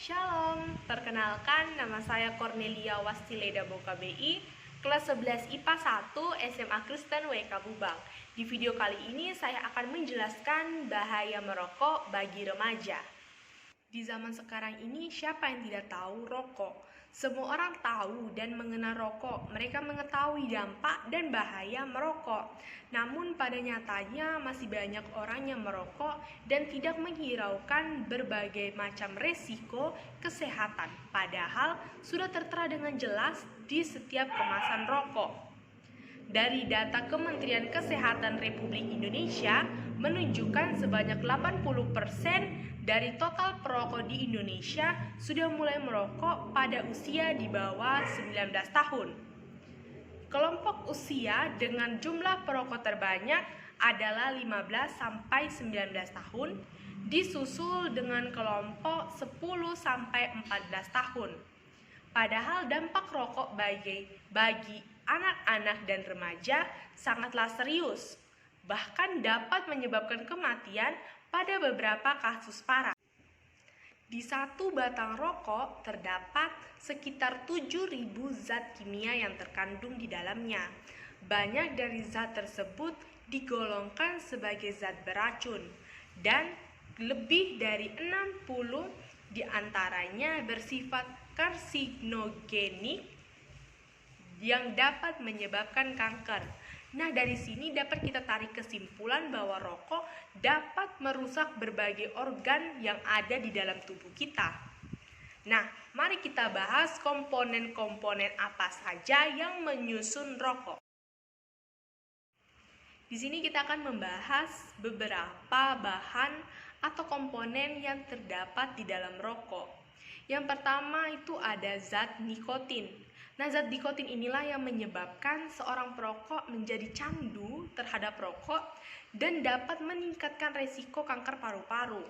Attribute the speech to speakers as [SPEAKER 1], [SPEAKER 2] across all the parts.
[SPEAKER 1] Shalom, perkenalkan nama saya Cornelia Wastileda Boka BI, kelas 11 IPA 1 SMA Kristen WK Bubang. Di video kali ini saya akan menjelaskan bahaya merokok bagi remaja. Di zaman sekarang ini, siapa yang tidak tahu rokok? Semua orang tahu dan mengenal rokok. Mereka mengetahui dampak dan bahaya merokok. Namun pada nyatanya masih banyak orang yang merokok dan tidak menghiraukan berbagai macam resiko kesehatan. Padahal sudah tertera dengan jelas di setiap kemasan rokok. Dari data Kementerian Kesehatan Republik Indonesia menunjukkan sebanyak 80% dari total perokok di Indonesia sudah mulai merokok pada usia di bawah 19 tahun. Kelompok usia dengan jumlah perokok terbanyak adalah 15 sampai 19 tahun, disusul dengan kelompok 10 sampai 14 tahun. Padahal dampak rokok bagi anak-anak dan remaja sangatlah serius, bahkan dapat menyebabkan kematian pada beberapa kasus parah. Di satu batang rokok terdapat sekitar 7.000 zat kimia yang terkandung di dalamnya. Banyak dari zat tersebut digolongkan sebagai zat beracun dan lebih dari 60 di antaranya bersifat karsinogenik yang dapat menyebabkan kanker. Nah, dari sini dapat kita tarik kesimpulan bahwa rokok dapat merusak berbagai organ yang ada di dalam tubuh kita. Nah, mari kita bahas komponen-komponen apa saja yang menyusun rokok. Di sini kita akan membahas beberapa bahan atau komponen yang terdapat di dalam rokok. Yang pertama itu ada zat nikotin. Nah, zat nikotin inilah yang menyebabkan seorang perokok menjadi candu terhadap rokok dan dapat meningkatkan resiko kanker paru-paru.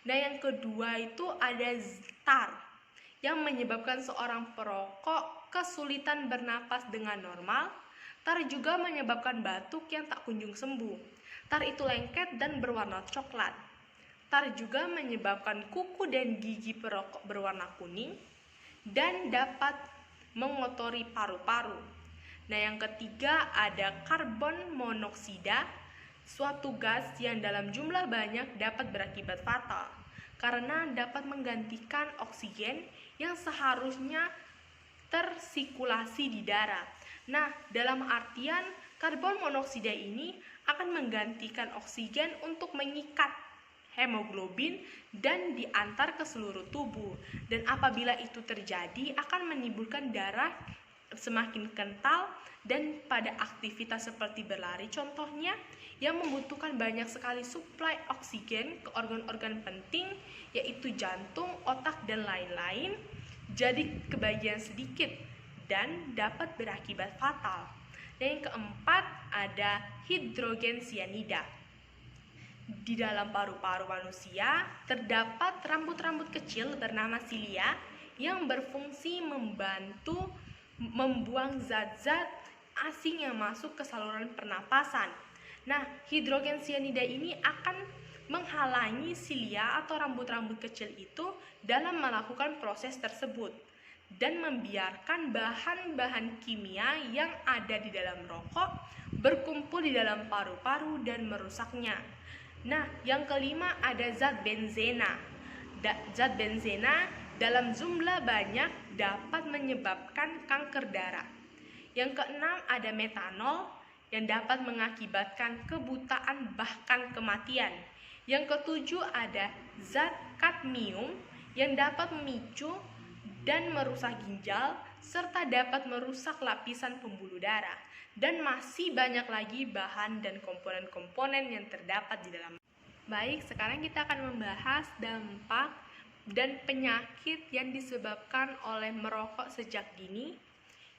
[SPEAKER 1] Nah, yang kedua itu ada tar yang menyebabkan seorang perokok kesulitan bernapas dengan normal. Tar juga menyebabkan batuk yang tak kunjung sembuh. Tar itu lengket dan berwarna coklat. Tar juga menyebabkan kuku dan gigi perokok berwarna kuning dan dapat mengotori paru-paru. Nah, yang ketiga ada karbon monoksida, suatu gas yang dalam jumlah banyak dapat berakibat fatal karena dapat menggantikan oksigen yang seharusnya tersirkulasi di darah. Nah, dalam artian karbon monoksida ini akan menggantikan oksigen untuk mengikat hemoglobin dan diantar ke seluruh tubuh. Dan apabila itu terjadi akan menimbulkan darah semakin kental dan pada aktivitas seperti berlari contohnya yang membutuhkan banyak sekali suplai oksigen ke organ-organ penting yaitu jantung, otak dan lain-lain jadi kebagian sedikit dan dapat berakibat fatal. Dan yang keempat ada hidrogen cyanida. Di dalam paru-paru manusia terdapat rambut-rambut kecil bernama silia yang berfungsi membantu membuang zat-zat asing yang masuk ke saluran pernapasan. Nah, hidrogen cyanida ini akan menghalangi silia atau rambut-rambut kecil itu dalam melakukan proses tersebut dan membiarkan bahan-bahan kimia yang ada di dalam rokok berkumpul di dalam paru-paru dan merusaknya. Nah, yang kelima ada zat benzena. Zat benzena dalam jumlah banyak dapat menyebabkan kanker darah. Yang keenam ada metanol yang dapat mengakibatkan kebutaan bahkan kematian. Yang ketujuh ada zat kadmium yang dapat memicu dan merusak ginjal serta dapat merusak lapisan pembuluh darah. Dan masih banyak lagi bahan dan komponen-komponen yang terdapat di dalam. Baik, sekarang kita akan membahas dampak dan penyakit yang disebabkan oleh merokok sejak dini.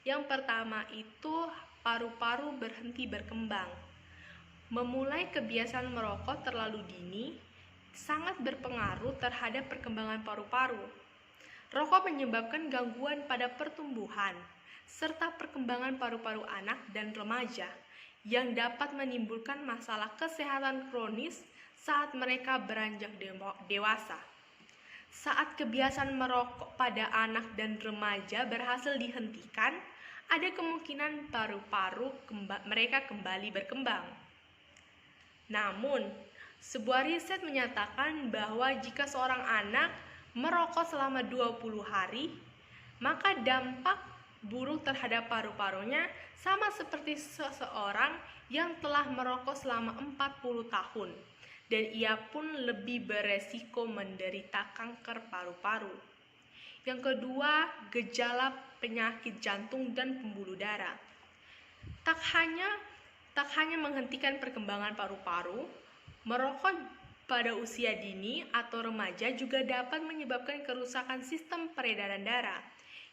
[SPEAKER 1] Yang pertama itu paru-paru berhenti berkembang. Memulai kebiasaan merokok terlalu dini sangat berpengaruh terhadap perkembangan paru-paru. Rokok menyebabkan gangguan pada pertumbuhan serta perkembangan paru-paru anak dan remaja yang dapat menimbulkan masalah kesehatan kronis saat mereka beranjak dewasa. Saat kebiasaan merokok pada anak dan remaja berhasil dihentikan, ada kemungkinan paru-paru mereka kembali berkembang. Namun, sebuah riset menyatakan bahwa jika seorang anak merokok selama 20 hari, maka dampak buruk terhadap paru-parunya sama seperti seseorang yang telah merokok selama 40 tahun, dan ia pun lebih beresiko menderita kanker paru-paru. Yang kedua, gejala penyakit jantung dan pembuluh darah. Tak hanya menghentikan perkembangan paru-paru, merokok pada usia dini atau remaja juga dapat menyebabkan kerusakan sistem peredaran darah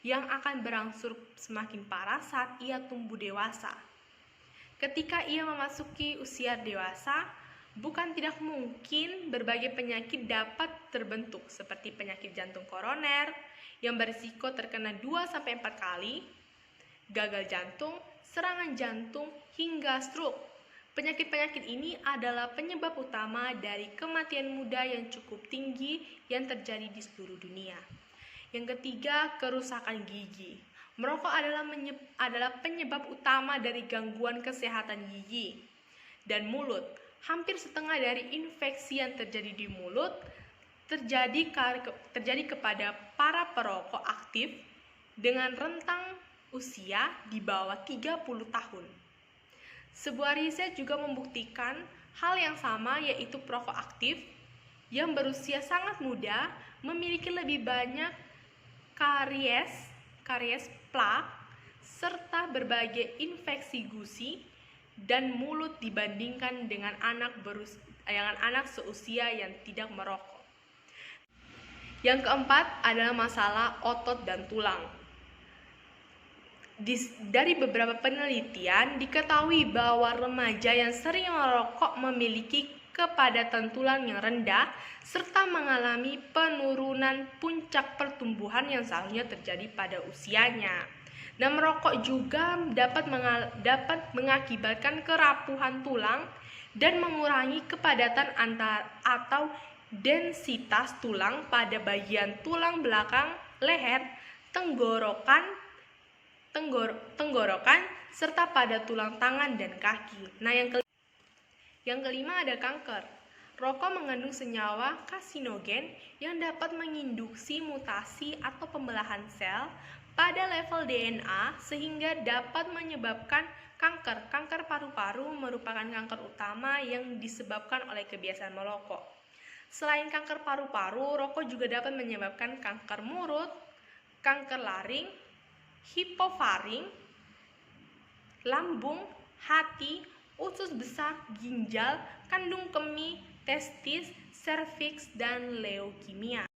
[SPEAKER 1] yang akan berangsur semakin parah saat ia tumbuh dewasa. Ketika ia memasuki usia dewasa, bukan tidak mungkin berbagai penyakit dapat terbentuk seperti penyakit jantung koroner yang berisiko terkena 2-4 kali, gagal jantung, serangan jantung, hingga stroke. Penyakit-penyakit ini adalah penyebab utama dari kematian muda yang cukup tinggi yang terjadi di seluruh dunia. Yang ketiga, kerusakan gigi. Merokok adalah penyebab utama dari gangguan kesehatan gigi dan mulut. Hampir setengah dari infeksi yang terjadi di mulut terjadi kepada para perokok aktif dengan rentang usia di bawah 30 tahun. Sebuah riset juga membuktikan hal yang sama, yaitu perokok aktif yang berusia sangat muda memiliki lebih banyak karies plak serta berbagai infeksi gusi dan mulut dibandingkan dengan anak seusia yang tidak merokok. Yang keempat adalah masalah otot dan tulang. Dari beberapa penelitian diketahui bahwa remaja yang sering merokok memiliki kepadatan tulang yang rendah serta mengalami penurunan puncak pertumbuhan yang seharusnya terjadi pada usianya. Dan merokok juga dapat mengakibatkan kerapuhan tulang dan mengurangi kepadatan atau densitas tulang pada bagian tulang belakang leher, tenggorokan, serta pada tulang tangan dan kaki. Nah, yang kelima ada kanker. Rokok mengandung senyawa karsinogen yang dapat menginduksi mutasi atau pembelahan sel pada level DNA sehingga dapat menyebabkan kanker. Kanker paru-paru merupakan kanker utama yang disebabkan oleh kebiasaan merokok. Selain kanker paru-paru, rokok juga dapat menyebabkan kanker mulut, kanker laring, hipofaring, lambung, hati, usus besar, ginjal, kandung kemih, testis, serviks, dan leukemia.